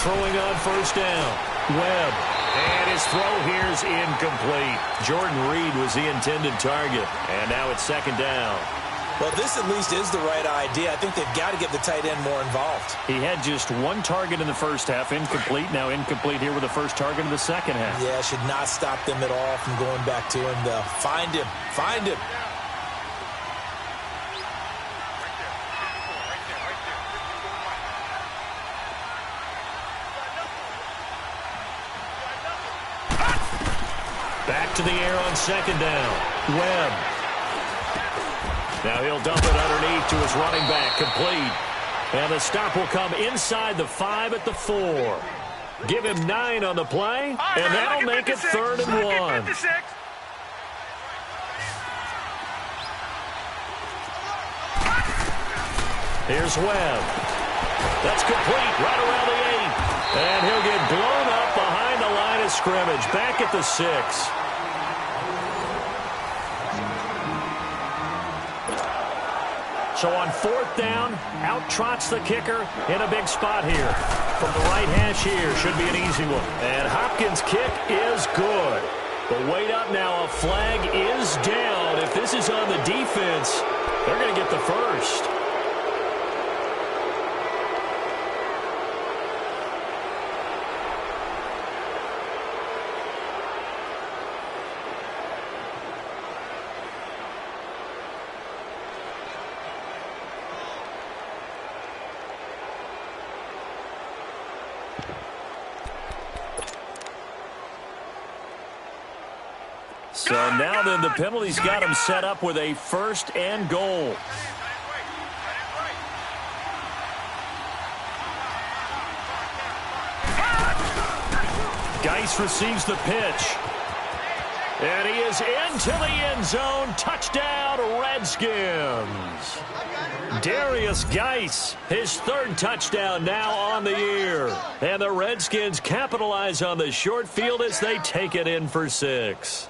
Throwing on 1st down. Webb. And his throw here is incomplete. Jordan Reed was the intended target. And now it's 2nd down. Well, this at least is the right idea. I think they've got to get the tight end more involved. He had just 1 target in the 1st half. Incomplete. Now incomplete here with the 1st target in the 2nd half. Yeah, should not stop them at all from going back to him, though. Find him. Find him. Back to the air on 2nd down. Webb. Now he'll dump it underneath to his running back. Complete. And the stop will come inside the 5 at the 4. Give him 9 on the play, and that'll make it 3rd and 1. Here's Webb. That's complete right around the 8. And he'll get blown up behind the line of scrimmage. Back at the 6. So on 4th down, out trots the kicker in a big spot here. From the right hash here, should be an easy one. And Hopkins' kick is good. But wait up now, a flag is down. If this is on the defense, they're going to get the 1st. So now then the penalties got him set up with a 1st and goal. Geis receives the pitch. And he is into the end zone. Touchdown, Redskins. Darius Geis, his 3rd touchdown now on the year. And the Redskins capitalize on the short field as they take it in for 6.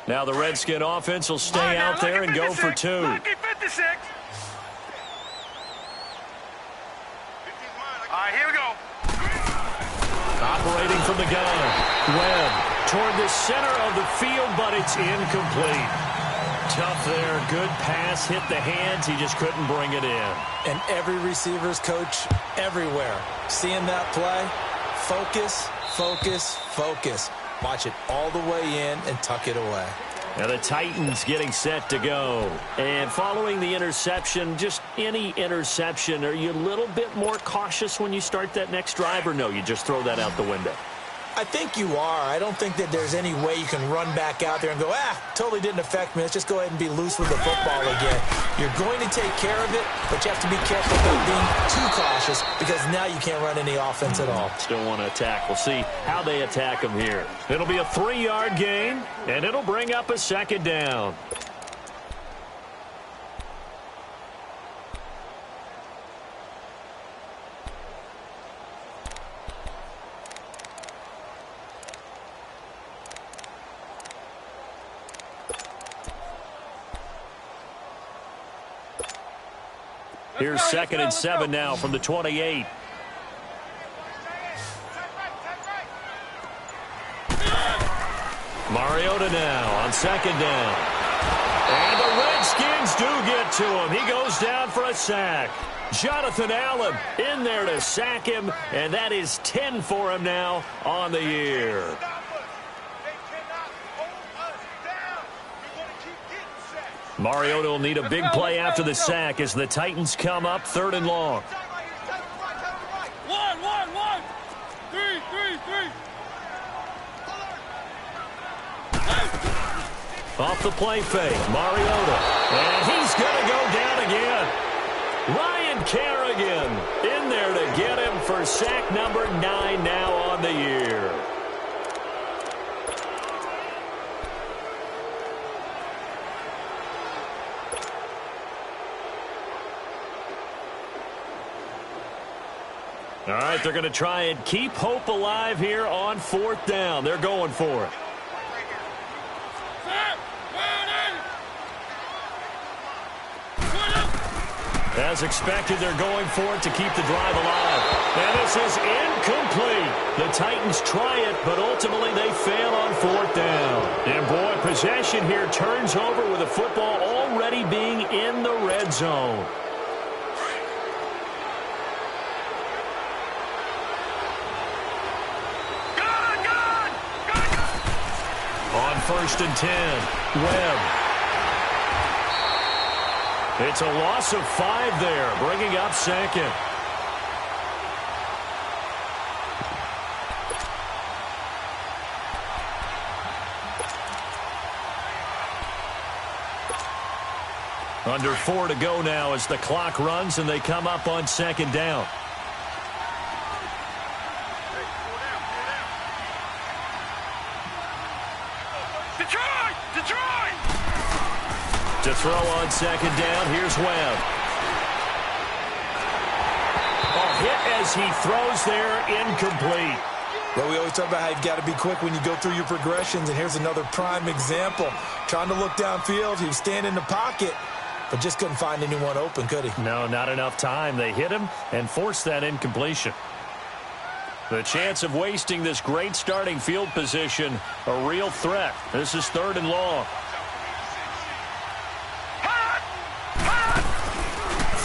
Now the Redskin offense will stay out there and go for 2. Lucky 56. All right, here we go. Operating from the gun. Webb toward the center of the field, but it's incomplete. Tough there. Good pass. Hit the hands. He just couldn't bring it in. And every receiver's coach everywhere. Seeing that play, focus, focus, focus. Watch it all the way in and tuck it away. Now the Titans getting set to go. And following the interception, just any interception, are you a little bit more cautious when you start that next drive, or no, you just throw that out the window? I think you are. I don't think that there's any way you can run back out there and go, totally didn't affect me. Let's just go ahead and be loose with the football again. You're going to take care of it, but you have to be careful about being too cautious because now you can't run any offense at all. Still want to attack. We'll see how they attack them here. It'll be a 3-yard gain, and it'll bring up a second down. Here's 2nd and 7 now from the 28. Mariota now on 2nd down. And the Redskins do get to him. He goes down for a sack. Jonathan Allen in there to sack him, and that is 10 for him now on the year. Mariota will need a big play after the sack as the Titans come up 3rd and long. 1, 3. Off the play fake, Mariota. And he's going to go down again. Ryan Kerrigan in there to get him for sack number 9 now on the year. All right, they're going to try and keep hope alive here on 4th down. They're going for it. As expected, they're going for it to keep the drive alive. And this is incomplete. The Titans try it, but ultimately they fail on 4th down. And boy, possession here turns over with the football already being in the red zone. On 1st and 10, Webb. It's a loss of 5 there, bringing up 2nd. Under 4 to go now as the clock runs and they come up on 2nd down. To throw on 2nd down, here's Webb. A hit as he throws there, incomplete. Well, we always talk about how you've got to be quick when you go through your progressions, and here's another prime example. Trying to look downfield, he was standing in the pocket, but just couldn't find anyone open, could he? No, not enough time. They hit him and forced that incompletion. The chance of wasting this great starting field position, a real threat. This is 3rd and long.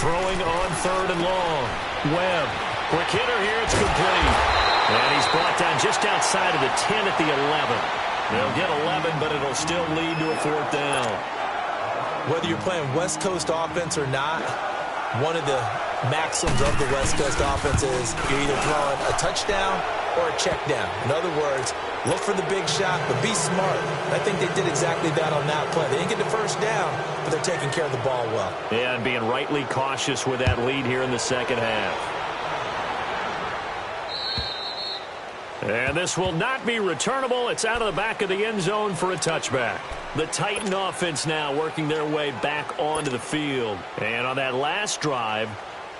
Throwing on 3rd and long. Webb. Quick hitter here. It's complete. And he's brought down just outside of the 10 at the 11. They'll get 11, but it'll still lead to a 4th down. Whether you're playing West Coast offense or not, one of the maxims of the West Coast offense is you're either throwing a touchdown or a check down. In other words, look for the big shot, but be smart. I think they did exactly that on that play. They didn't get the 1st down, but they're taking care of the ball well. Yeah, and being rightly cautious with that lead here in the 2nd half. And this will not be returnable. It's out of the back of the end zone for a touchback. The Titan offense now working their way back onto the field. And on that last drive,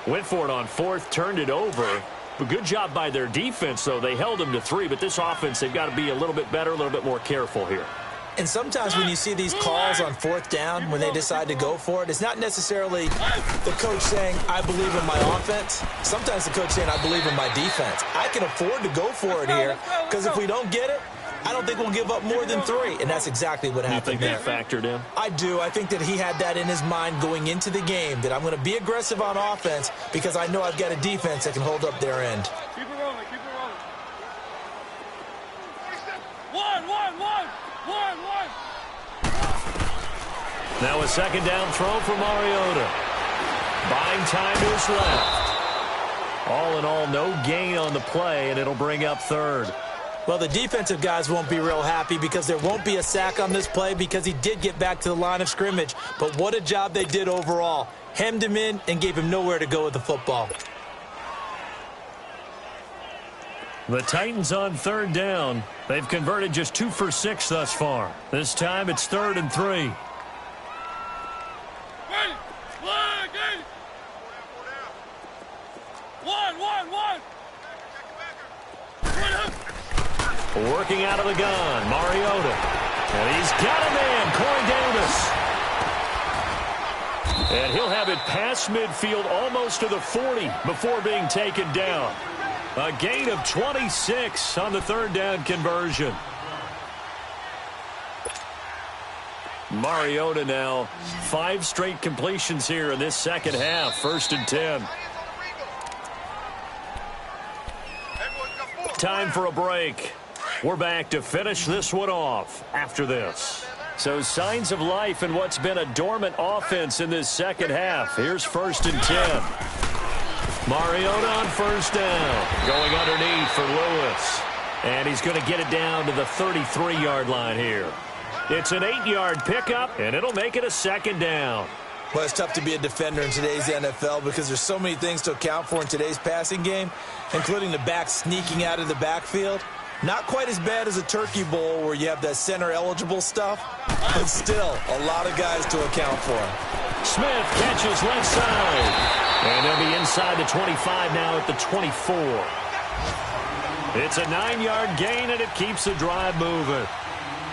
went for it on 4th, turned it over. But good job by their defense, though. They held them to 3, but this offense, they've got to be a little bit better, a little bit more careful here. And sometimes when you see these calls on fourth down, when they decide to go for it, it's not necessarily the coach saying, I believe in my offense. Sometimes the coach saying, I believe in my defense. I can afford to go for it here because if we don't get it, I don't think we'll give up more than 3. And that's exactly what happened there. You think that factored in? I do. I think that he had that in his mind going into the game, that I'm going to be aggressive on offense because I know I've got a defense that can hold up their end. Keep it rolling. Keep it rolling. 1. Now a second down throw for Mariota. Buying time is left. All in all, no gain on the play, and it'll bring up third. Well, the defensive guys won't be real happy because there won't be a sack on this play because he did get back to the line of scrimmage. But what a job they did overall. Hemmed him in and gave him nowhere to go with the football. The Titans on third down. They've converted just 2 for 6 thus far. This time it's 3rd and 3. Working out of the gun, Mariota. And he's got a man, Corey Davis. And he'll have it past midfield almost to the 40 before being taken down. A gain of 26 on the third down conversion. Mariota now 5 straight completions here in this second half. 1st and 10. Time for a break. We're back to finish this one off after this. So signs of life in what's been a dormant offense in this second half. Here's 1st and 10. Mariota on 1st down. Going underneath for Lewis. And he's going to get it down to the 33-yard line here. It's an 8-yard pickup, and it'll make it a 2nd down. Well, it's tough to be a defender in today's NFL because there's so many things to account for in today's passing game, including the back sneaking out of the backfield. Not quite as bad as a turkey bowl where you have that center-eligible stuff, but still a lot of guys to account for. Smith catches left side. And they'll be inside the 25 now at the 24. It's a 9-yard gain, and it keeps the drive moving.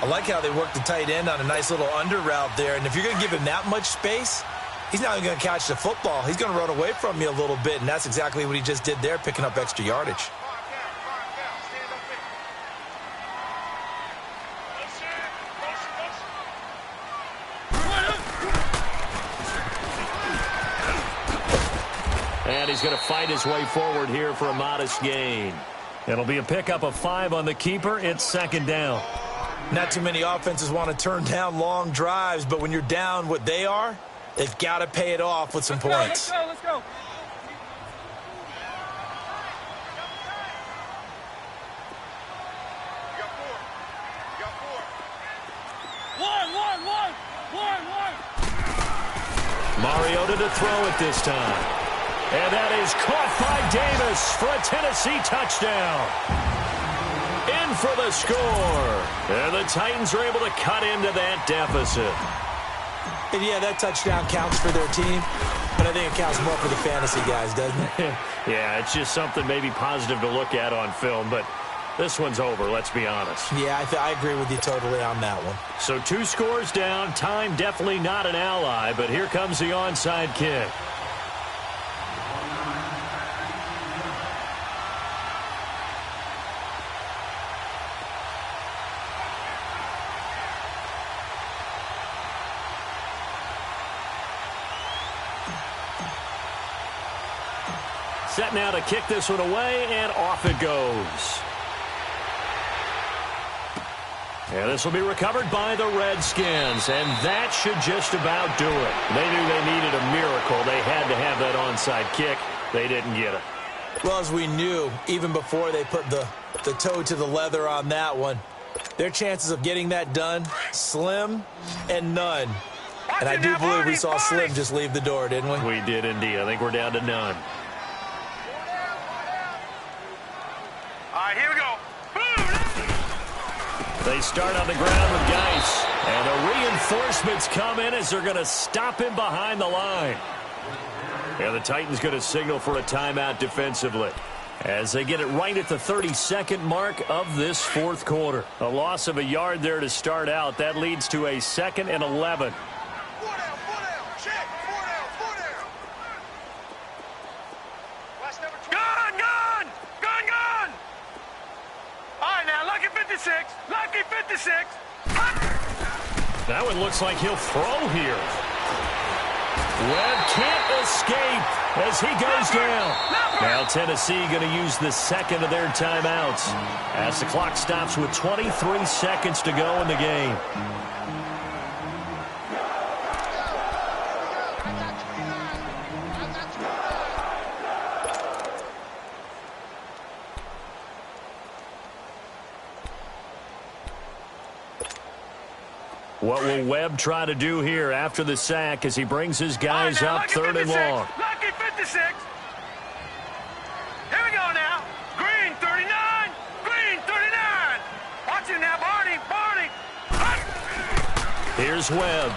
I like how they work the tight end on a nice little under route there. And if you're going to give him that much space, he's not going to catch the football. He's going to run away from you a little bit, and that's exactly what he just did there, picking up extra yardage. And he's going to fight his way forward here for a modest gain. It'll be a pickup of 5 on the keeper. It's 2nd down. Not too many offenses want to turn down long drives, but when you're down what they are, they've got to pay it off with some points. Let's go. Mariota to throw it this time. And that is caught by Davis for a Tennessee touchdown. In for the score. And the Titans are able to cut into that deficit. And yeah, that touchdown counts for their team, but I think it counts more for the fantasy guys, doesn't it? Yeah, it's just something maybe positive to look at on film, but this one's over, let's be honest. Yeah, I agree with you totally on that one. So 2 scores down. Time definitely not an ally, but here comes the onside kick. Set now to kick this one away, and off it goes. And this will be recovered by the Redskins, and that should just about do it. They knew they needed a miracle. They had to have that onside kick. They didn't get it. Well, as we knew, even before they put the toe to the leather on that one, their chances of getting that done, slim and none. And I do believe we saw Slim just leave the door, didn't we? We did indeed. I think we're down to none. All right, here we go. They start on the ground with Geis. And the reinforcements come in as they're going to stop him behind the line. And the Titans going to signal for a timeout defensively. as they get it right at the 32nd mark of this fourth quarter. A loss of a yard there to start out. That leads to a 2nd and 11. 4 down, check, 4 down. Gun! All right, now, lucky 56. That one looks like he'll throw here. Webb can't escape as he goes down. Now Tennessee going to use the second of their timeouts as the clock stops with 23 seconds to go in the game. What will Webb try to do here after the sack as he brings his guys up 3rd and long? Lucky 56. Here we go now. Green 39. Watch it now, Barney. Here's Webb.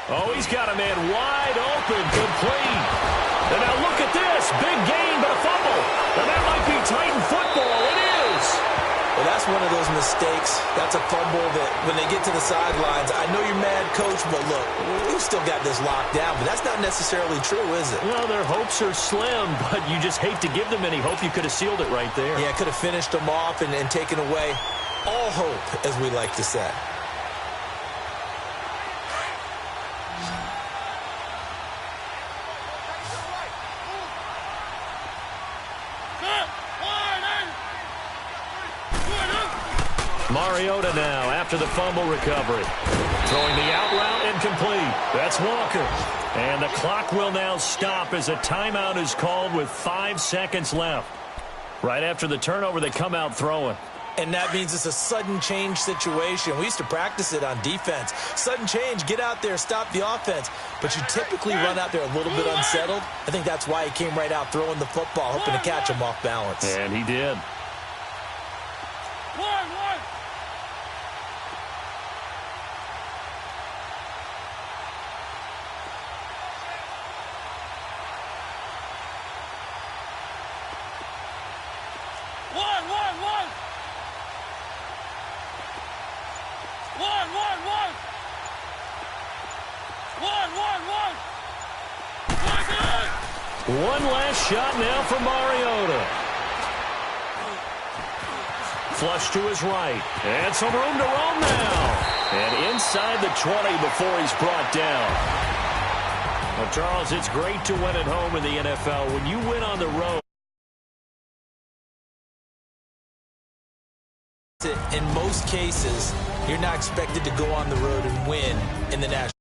Oh, he's got a man wide open, complete. And now look at this. Big gain, but a fumble. And that might be Titan football. It is. Well, that's one of those mistakes. That's a fumble that when they get to the sidelines, I know you're mad, Coach, but look, we've still got this locked down. But that's not necessarily true, is it? Well, their hopes are slim, but you just hate to give them any hope. You could have sealed it right there. Yeah, could have finished them off and taken away all hope, as we like to say. Mariota now after the fumble recovery. Throwing the out route incomplete. That's Walker. And the clock will now stop as a timeout is called with 5 seconds left. Right after the turnover, they come out throwing. And that means it's a sudden change situation. We used to practice it on defense. Sudden change, get out there, stop the offense. But you typically run out there a little bit unsettled. I think that's why he came right out throwing the football, hoping to catch him off balance. And he did. One last shot now for Mariota. Flush to his right. And some room to roam now. And inside the 20 before he's brought down. Well, Charles, it's great to win at home in the NFL. When you win on the road. In most cases, you're not expected to go on the road and win in the national.